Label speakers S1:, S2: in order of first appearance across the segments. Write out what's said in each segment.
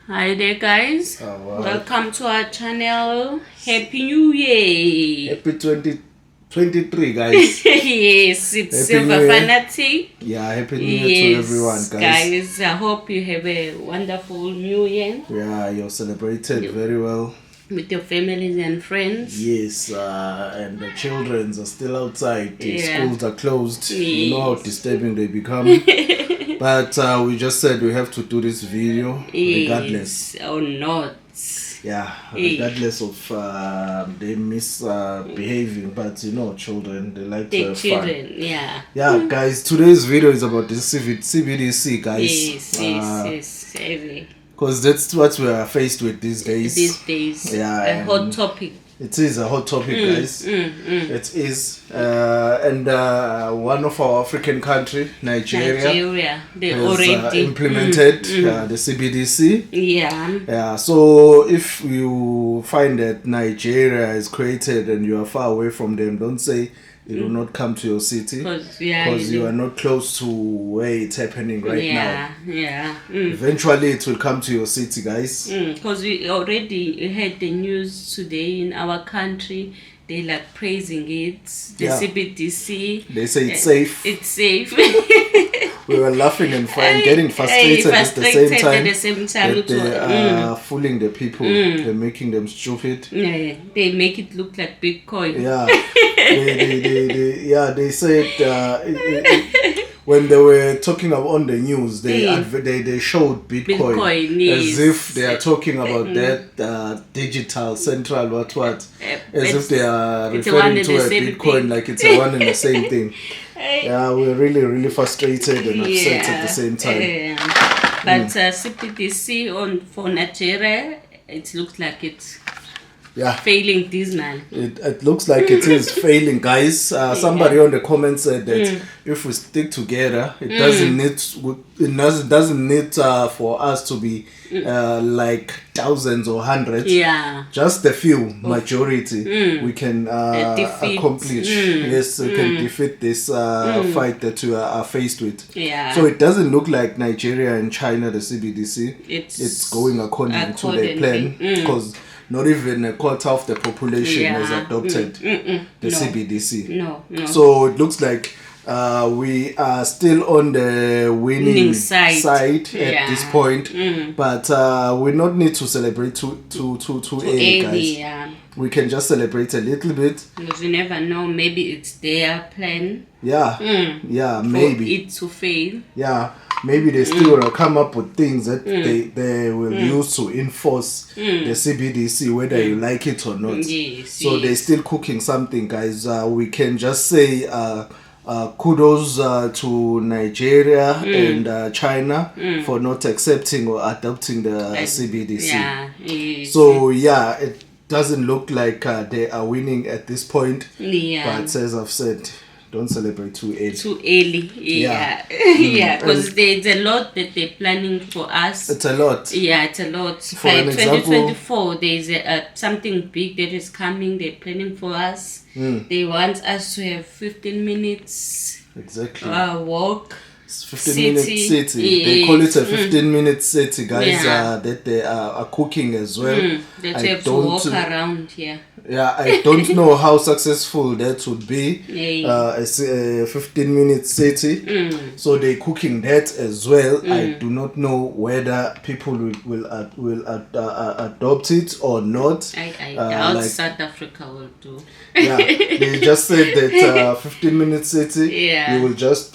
S1: Hi there, guys.
S2: Wow.
S1: Welcome to our channel. Happy New Year.
S2: Happy 2023, guys.
S1: Yes, it's
S2: Happy
S1: Silver
S2: New Year.
S1: Fanatic.
S2: Yeah, happy New Year to everyone, guys.
S1: I hope you have a wonderful New Year.
S2: Yeah, you're celebrated very well.
S1: With your families and friends.
S2: Yes, and the children are still outside. The schools are closed.
S1: Yes.
S2: You know how disturbing they become. But we just said we have to do this video regardless.
S1: Or not.
S2: Yeah, regardless of they misbehaving, but you know, children, they like to have fun. Yeah, guys, today's video is about the CBDC, guys.
S1: Yes.
S2: Because that's what we are faced with these days. Yeah,
S1: a hot topic.
S2: It is a hot topic, guys. It is. And one of our African country, Nigeria, they has already implemented the CBDC. Yeah. So if you find that Nigeria is created and you are far away from them, don't say it will not come to your city because you are not close to where it's happening right now. Eventually it will come to your city, guys.
S1: Because we already had the news today in our country. They like praising it, the CBDC.
S2: They say it's safe.
S1: It's safe.
S2: We were laughing and getting frustrated at the same time. That they are fooling the people. They're making them stupid.
S1: They make it look like Bitcoin.
S2: They said when they were talking about on the news, they showed Bitcoin as if they are talking about that digital central what as if they are referring to a Bitcoin like it's a one and the same thing. Yeah, we're really frustrated and upset at the same time.
S1: But CBDC for Nigeria, it looks like it's failing dismal.
S2: It looks like it is failing, guys. Somebody on the comments said that if we stick together, it doesn't need for us to be like thousands or hundreds. Just a few majority we can accomplish. Yes, we can defeat this fight that we are faced with. So it doesn't look like Nigeria and China, the CBDC, it's going according to their plan, because not even a quarter of the population has adopted the CBDC.
S1: No.
S2: So it looks like we are still on the winning side at this point. But we not need to celebrate too early, guys. We can just celebrate a little bit.
S1: Because you never know, maybe it's their plan.
S2: Maybe.
S1: For it to fail.
S2: Maybe they still will come up with things that they will use to enforce the CBDC, whether you like it or not. So they're still cooking something, guys. We can just say kudos to Nigeria and China for not accepting or adopting the CBDC. So it doesn't look like they are winning at this point. But as I've said, don't celebrate too early.
S1: Because there's a lot that they're planning for us.
S2: It's a lot.
S1: It's a lot.
S2: For
S1: By
S2: an
S1: 2024, there's something big that is coming. They're planning for us. They want us to have 15 minutes walk.
S2: 15-minute city. They call it a 15-minute city, guys. That they are cooking as well.
S1: That you have to walk around here.
S2: I don't know how successful that would be. A 15-minute city. So they're cooking that as well. I do not know whether people will adopt it or not.
S1: I doubt South Africa will do.
S2: They just said that 15-minute city. You will just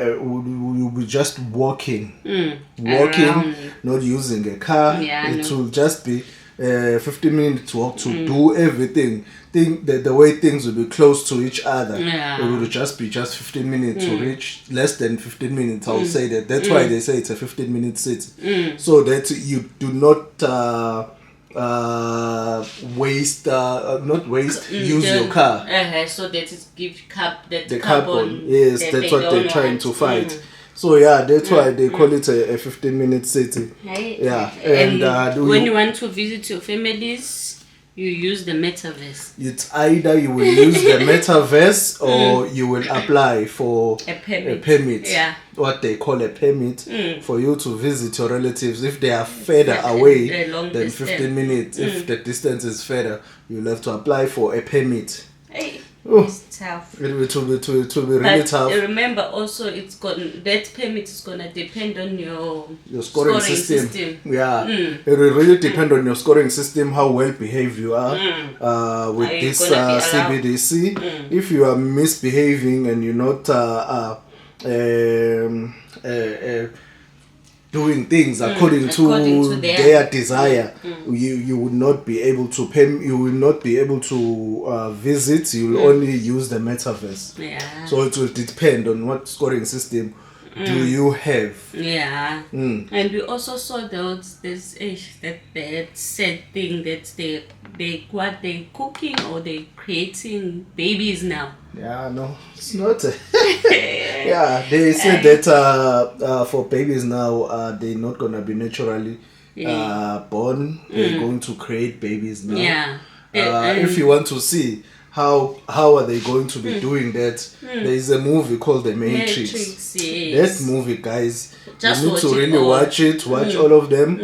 S2: you'll be just walking,
S1: around.
S2: Not using a car. It will just be 15 minutes walk to do everything. Think that the way things will be close to each other, it will just be 15 minutes to reach. Less than 15 minutes, I'll say that. That's why they say it's a 15-minute city. So that you do not use your car.
S1: So that it gives
S2: the carbon. Yes, that's what they're trying to fight. So that's why they call it a 15-minute city.
S1: And when you want to visit your families, You use the metaverse.
S2: It's either you will use the metaverse or you will apply for
S1: a permit.
S2: Yeah. What they call a permit for you to visit your relatives if they are further away than 15 minutes. If the distance is further, you'll have to apply for a permit.
S1: Hey.
S2: Oh,
S1: it's tough.
S2: It will be really tough.
S1: Remember also that permit is gonna depend on your
S2: scoring system. Yeah. It will really depend on your scoring system, how well behaved you are with this CBDC. If you are misbehaving and you're not doing things according to their desire, you would not be able to pay. You will not be able to visit. You will only use the metaverse.
S1: Yeah.
S2: So it will depend on what scoring system do you have.
S1: Yeah. And we also saw that that sad thing that they cooking or they creating babies now.
S2: Yeah, no, it's not. Yeah, they said that for babies now, they're not gonna be naturally born. They're going to create babies now.
S1: Yeah.
S2: If you want to see how are they going to be doing that, there is a movie called The Matrix.
S1: Yes.
S2: That movie, guys,
S1: just
S2: you need to really watch all of them.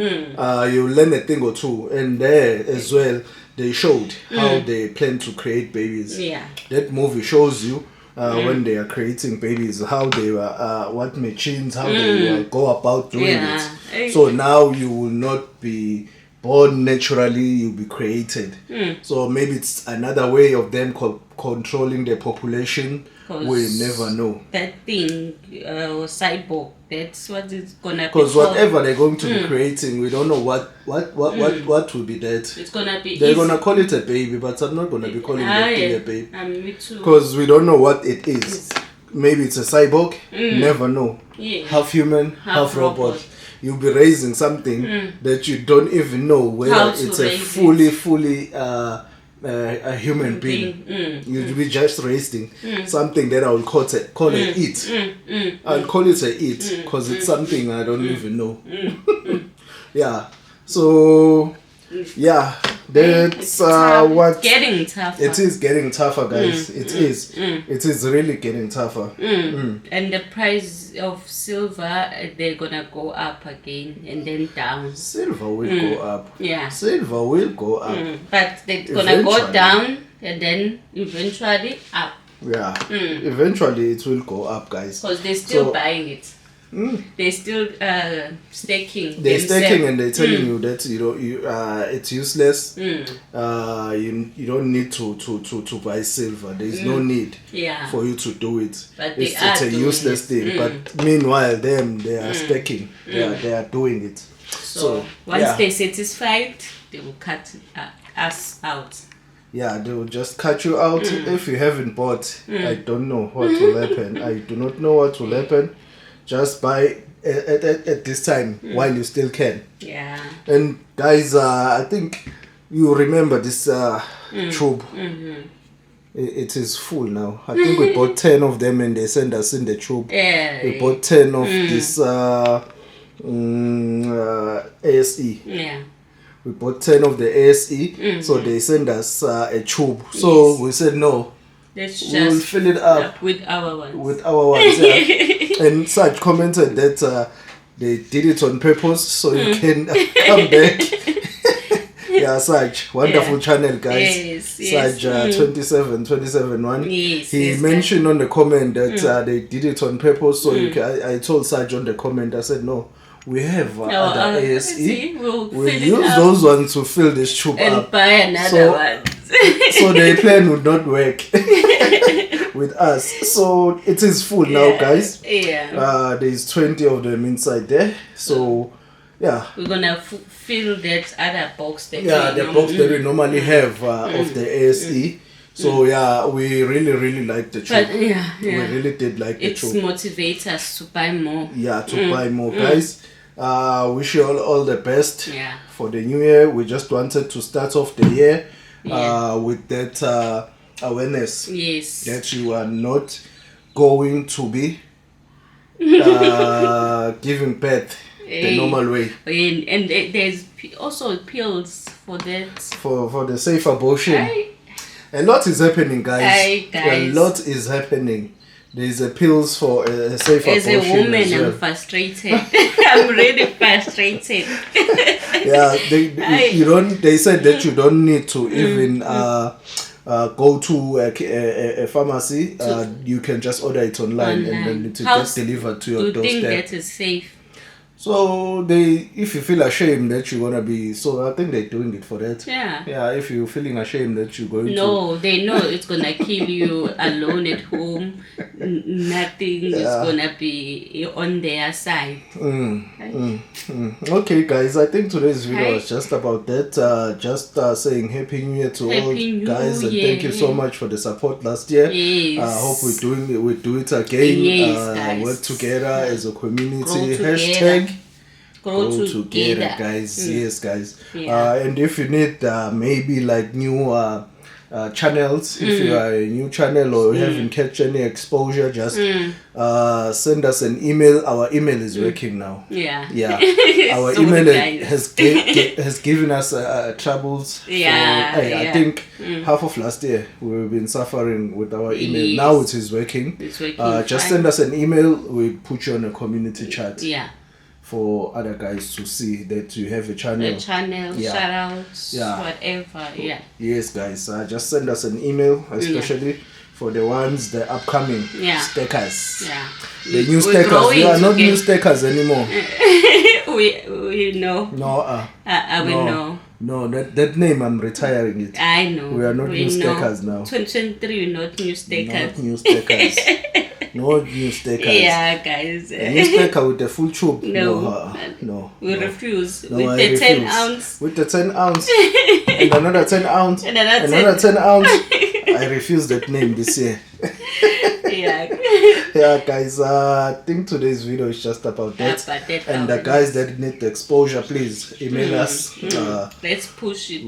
S2: You'll learn a thing or two, and there as well they showed how they plan to create babies.
S1: Yeah.
S2: That movie shows you when they are creating babies, how they were, what machines, how they go about doing it. So now you will not be born naturally, you'll be created. So maybe it's another way of them controlling the population. We'll never know.
S1: That thing, cyborg, that's what it's gonna be.
S2: Because whatever they're going to be creating, we don't know what will be that.
S1: It's gonna be.
S2: They're gonna call it a baby, but I'm not gonna be calling that thing a baby.
S1: Me too.
S2: Because we don't know what it is. Maybe it's a cyborg. Never know.
S1: Yeah.
S2: Half human, half robot. You'll be raising something that you don't even know whether it's a fully a human being. You'll be just raising something that I will call it it. I'll call it a it because it's something I don't even know. Yeah. So yeah, that's what
S1: getting tougher.
S2: It is getting tougher, guys. It is really getting tougher.
S1: And the price of silver, they're gonna go up again and then down.
S2: Silver will go up.
S1: Yeah.
S2: Silver will go up.
S1: But they're gonna go down and then eventually up.
S2: Yeah. Eventually it will go up, guys.
S1: Because they're still buying it. They're still staking.
S2: They're staking and they're telling you that it's useless. You don't need to buy silver. There is no need for you to do it.
S1: But
S2: it's a useless thing. But meanwhile, they are staking. They are doing it.
S1: So once they're satisfied, they will cut us out.
S2: Yeah, they will just cut you out. If you haven't bought, I don't know what will happen. I do not know what will happen. Just buy at this time while you still can.
S1: Yeah.
S2: And guys, I think you remember this tube. It is full now. I think we bought 10 of them and they sent us in the tube. We bought 10 of this ASE.
S1: Yeah.
S2: We bought 10 of the ASE, so they sent us a tube. So we said no.
S1: Let's just
S2: we'll fill it up
S1: with our ones.
S2: Yeah. And Saj commented that they did it on purpose so you can come back. Yeah, Saj, wonderful channel, guys. Saj 27271. He mentioned on the comment that they did it on purpose, so I told Saj on the comment. I said no. We have other ASE. We'll use those ones to fill this tube
S1: and
S2: up.
S1: Buy another one.
S2: So the plan would not work with us. So it is full now, guys.
S1: Yeah.
S2: There's 20 of them inside there. So yeah.
S1: We're gonna fill that other box that
S2: the box that we normally have of the ASE. So yeah, we really like the tube. We really did like the tube.
S1: It motivates us to buy more.
S2: Yeah, to buy more, guys. Wish you all the best for the new year. We just wanted to start off the year with that awareness that you are not going to be giving birth the normal way.
S1: And there's also pills for that.
S2: For the safe abortion. A lot is happening, guys. A lot is happening. There's appeals for a safe abortion.
S1: As a woman, I'm frustrated. I'm really frustrated.
S2: Yeah, they said that you don't need to even go to a pharmacy. You can just order it online. And then it gets delivered to your doorstep.
S1: Do you think that is safe?
S2: So if you feel ashamed that you're gonna be, so I think they're doing it for that. Yeah. If you're feeling ashamed that you're going
S1: to, they know it's gonna kill you alone at home. Nothing is gonna be on their side.
S2: Okay, guys. I think today's video was just about that. Just saying Happy New Year to all guys, and thank you so much for the support last year.
S1: Yes.
S2: I hope we do it again.
S1: Yes, guys.
S2: Work together as a community. Hashtag
S1: Grow together,
S2: guys. Yes, guys. And if you need maybe like new channels, if you are a new channel or haven't catch any exposure, just send us an email. Our email is working now. Our email has given us troubles. I think half of last year we've been suffering with our email. Now it is working.
S1: It's working.
S2: Just send us an email. We put you on a community chat. For other guys to see that you have a channel.
S1: Shout outs, whatever.
S2: Yes, guys. Just send us an email, especially for the ones, the upcoming stickers. The new stickers. We are not new stickers anymore.
S1: we know.
S2: No, that name, I'm retiring it.
S1: I know.
S2: We are not new stickers now.
S1: 2023, we're not new stickers.
S2: Not new stickers. No new stickers.
S1: Yeah, guys.
S2: A new sticker with the full tube.
S1: No. We refuse.
S2: No,
S1: with the 10 ounce.
S2: With the 10 ounce. And another 10 ounce.
S1: And another 10
S2: ounce. I refuse that name this year. Guys, I think today's video is just about that. And the guys that need the exposure, please email us.
S1: Let's push it.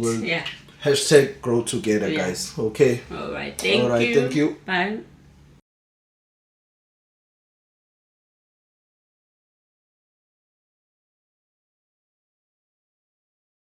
S2: Hashtag grow together, guys. Okay.
S1: All right. Thank you.
S2: Thank you.
S1: Bye.